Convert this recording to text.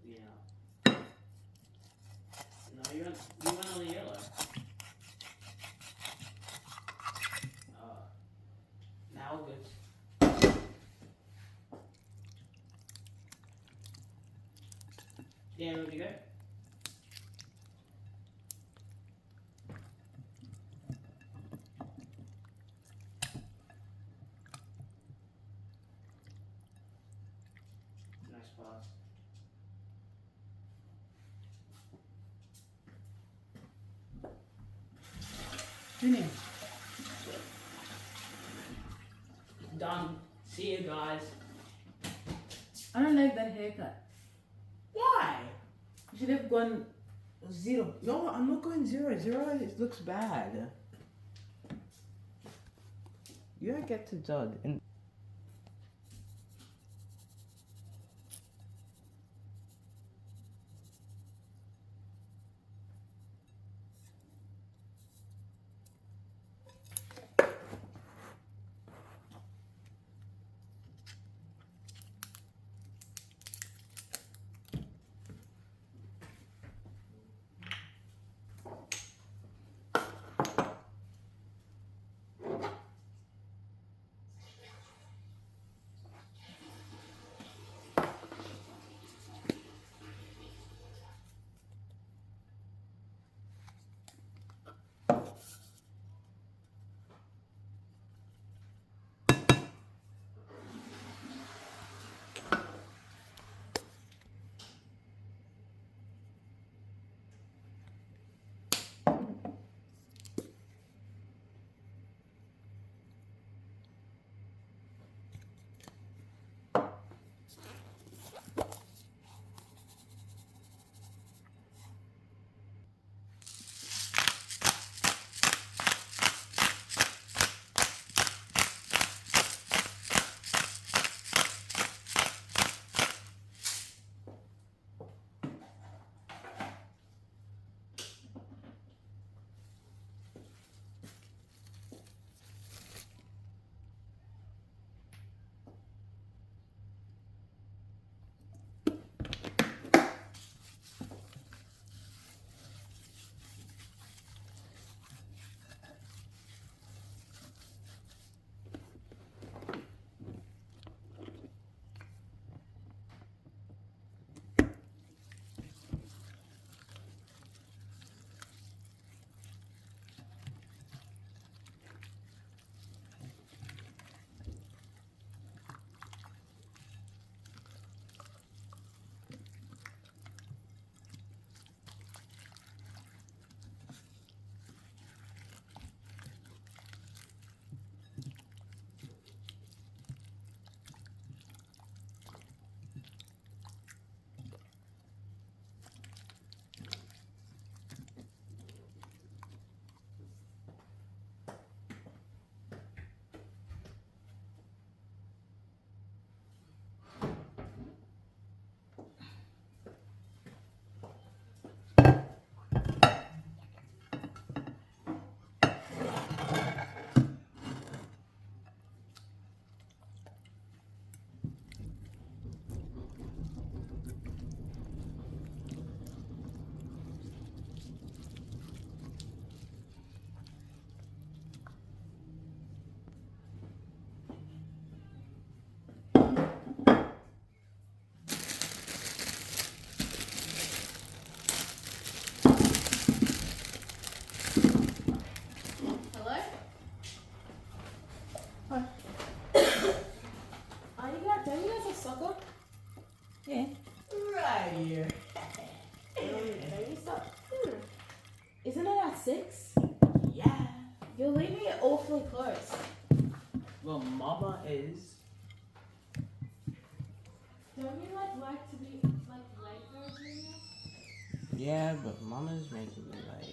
Yeah. No, you went on the yellow. Now good. Yeah, ready to go? Nice pass. Finish. Done. See you guys. I don't like that haircut. Why? You should have gone 0. No, I'm not going 0. 0, it looks bad. You don't get to judge. And Hello? Hi. Are you guys have soccer? yeah. Right here. Baby, stop. Isn't it at 6? Yeah. You're leaving it awfully close. Well, Mama is. Don't you like to be like late for a junior? Yeah, but Mama's making me late.